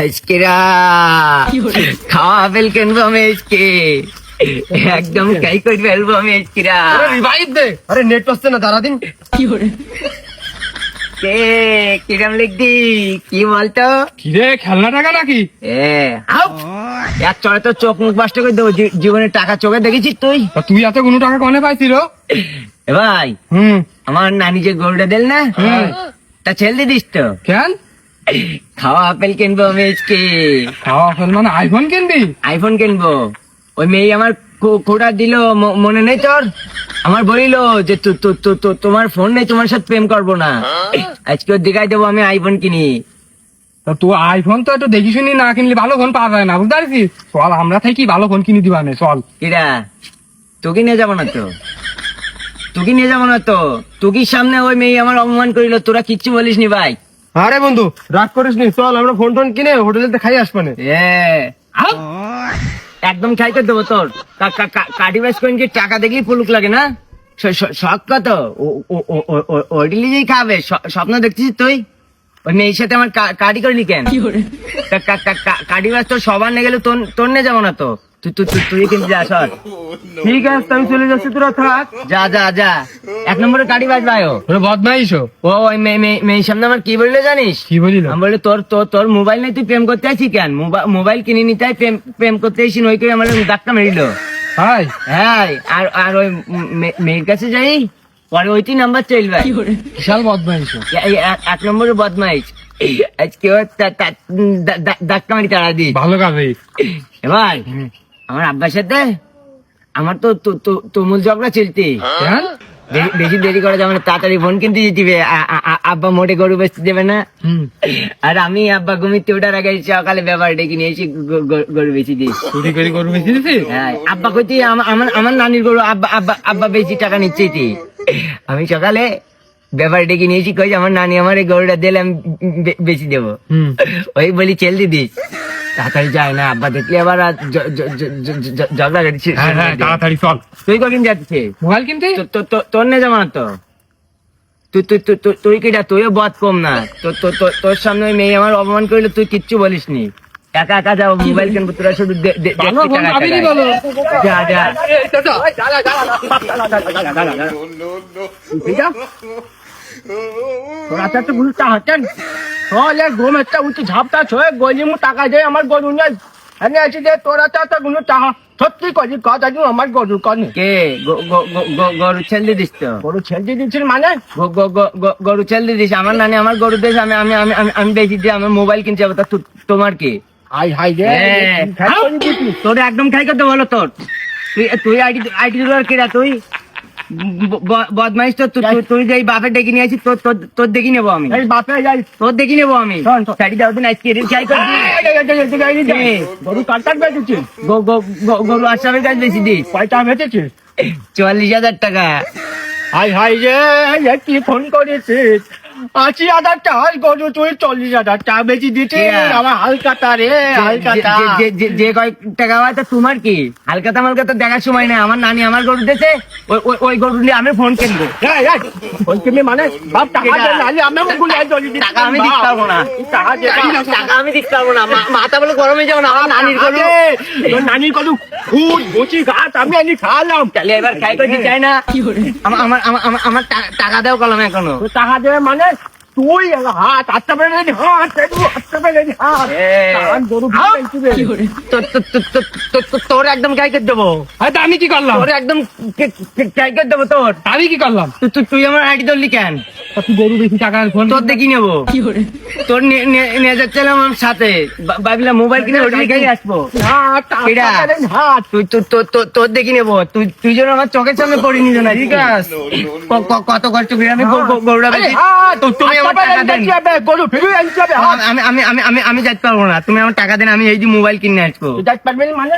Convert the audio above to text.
আজকেরা খাওয়া আপেল কিনবো আমি আজকে, একদম কাই করে ফেলবো আমি আজকেরা। রিভাইভ দে। আরে নেট পাচ্ছে না, দাঁড়া দিন। কে কিরম লিখদি কি বলতো? কিরে খেলনা টাকা নাকি? এক চড়ে তো চোখ মুখ বাস্ট করে দেবো, জীবনে টাকা চোখে দেখেছিস তুই? তুই এত কোনো টাকা কনে পাইছিল? এ ভাই, আমার নানি যে গরুটা দিল না, তা ছেলে দিস তো কেন? খাওয়া আপেল কিনবো আমি আজকে। খাওয়া আপেল মানে আইফোন কিনবি? আইফোন কিনবো। ওই মেয়ে আমার খোঁড়া দিল, মনে নেই তোর? আমার বলিল যে তোমার ফোন নেই, তোমার সাথে প্রেম করবো না। আজকে ওর দেখাই দেবো আমি আইফোন কিনি। তুই আইফোন তো একটু দেখি শুনি না কিনলে ভালো ফোন পাওয়া যায় না, বুঝতে পারছিস? চল আমরা থেকে ভালো ফোন কিনে দিবা না, চল। কিরা তোকে নিয়ে যাবো না তো, তোকে নিয়ে যাবো না তো। তোকির সামনে ওই মেয়ে আমার অপমান করিল, তোরা কিচ্ছু বলিস নি ভাই। আরে বন্ধু রাগ করিস নি, চল আমরা ফোন টোন কিনে হোটেলে খাই আসবানে। একদম খাই করে দেবো তোর। কাটি বাস করে কি টাকা দেখলেই পুলুক লাগে না? শখ কত ওইডিলি যেই খাবে, স্বপ্ন দেখছিস তুই? ওই মেয়ের সাথে আমার কাটি করলি কেন? কাটি বাস তোর সবার নিয়ে গেলে তোর নিয়ে যাবো না তো। তুই কিন্তু যা সর। ঠিক আছে আমি চলে যাচ্ছি, তোরা থাক। যা যা যা, এক নম্বরে কাটি বাস ভাই। বদমাইশ ও ওই মেয়ের সামনে আমার কি বললো জানিস? কি বলিল? আমি বললি তোর মোবাইল নেই, তুই প্রেম করতে আসি কেন? মোবাইল কিনে নিতে প্রেম করতে আসি, ওই করে আমার ডাক্তার মেরিল। হ্যাঁ, আর ওই মেয়ের কাছে যাই, পরে ওইটি নাম্বার চাইল ভাই। বিশাল বদমাইশ, এক নম্বরে বদমাইশ। আজকে ডাক্তার মারি তাড়া দিই। ভালো কাজে। এবার আমার আব্বার সাথে আমার তো তুমুল ঝগড়া চলতি। বেশি দেরি করা যাবে না, তাড়াতাড়ি ফোন কিনতে দিবে। আব্বা মোটে গরু বেচতে দেবে না, আর আমি আব্বা ঘুমিতে ওঠার আগে সকালে ব্যাপার ডেকে নিয়ে এসে গরু বেশি দিই। চুরি করে গরু বেশি দিছি? হ্যাঁ, আব্বা কইতি আমার নানির গরু, আব্বা বেশি টাকা নিচ্ছে। আমি সকালে ব্যাপার ডেকে নিয়েছি, কই আমার নানি আমার এই গরুটা দিলে আমি বেশি দেবো। ওই বলি চেল দিদিস, তাড়াতাড়ি যায় না, আব্বা দেখলে আবার ঝগড়া করছিস। তাড়াতাড়ি চল। তুই কখন যাচ্ছে মোবাইল কিনতে? তোর নিয়ে যাবো না তো। তুই কিটা, তুইও বদ কম না। তোর সামনে ওই মেয়ে আমার অপমান করলে তুই কিচ্ছু বলিস নি। একা একা যাও মোবাইল কিনবো, তোরা শুধু যা যা। তোরা তো বুঝতে টাকা চল, ঘুম একটা উঠে ঝাপটা ছয় গলি মু টাকা দেয় আমার গরু নেই। এনে আছে যে তোরা তো গুলো টাকা সত্যি করি কথা দিন আমার গরু কনে। কে গরু ছেলে দিস তো? গরু ছেলে দিচ্ছিল মানে? গরু ছেলে দিস? আমার নানি আমার গরু দিস, আমি আমি আমি আমি বেশি দিয়ে আমার মোবাইল কিনতে যাবো। তা তোমার কি? হাই হাই রে, তোর একদম খাই করতে বলো তোর। তুই আইডি দিল কিরা তুই? বদমাইশ তো তুই যাই বাপের ডেকে নিয়ে আসি, তোর দেখি নেবো আমি। বাপে যাই, তোর দেখি নেবো আমি। গরু কাটকাট বেঁচেছিস? গরু আসামের কাজ বেশি দিস। কয়টা বেঁচেছিস? 40,000 টাকা। হাই হাই রে, কি ফোন করেছিস? 80,000 টাকা গরু, তুই 40,000 টাকা বেশি দিচ্ছিস। আমার হালকাতা রে, হালকাতা। যে কয় টাকা হয় তা তোমার কি? হালকাতা মালকাতা দেখার সময় নেই। আমার নানি আমার গরু দিয়েছে, ওই গরু নিয়ে আমি ফোন কিনবো। ফোন কিনবি মানে? বাপ টাকা টাকা আমি দিতে পারবো না, টাকা আমি দিতে পারবো না। মাথা বলে গরমে যাবো না। আমার নানির গরু, তোর নানির গরু খুদ বসি ঘাট আমি আনি খাওয়ালাম। তাহলে এবার খাই করে চাই না। আমার টাকা দেও কলম এখনো। টাকা দেবে মানে? তুই হাত আটটা বেড়ে তোর একদম গাই করে দেবো। আমি কি করলাম? তোর একদম গাই করে দেবো। তোর আমি কি করলাম? তুই আমার আইডি ধরলি কেন? তুই গরু বেশি টাকা তোর দেখি নেবো। তোর নিয়ে যাচ্ছিলাম আমার সাথে, ভাবলাম মোবাইল কিনে হোটেলে গাই আসবো। তোর দেখি নেবো। তুই যেন আমার চোখের সামনে পড়িনি না। ঠিক আছে, কত কষ্ট করে আমি গরুটা তুমি আমার টাকা দেন। আমি যাইতে পারবো না, তুমি আমার টাকা দেন, আমি এই যে মোবাইল কিনে আসবো। যাইতে পারবেন মানে?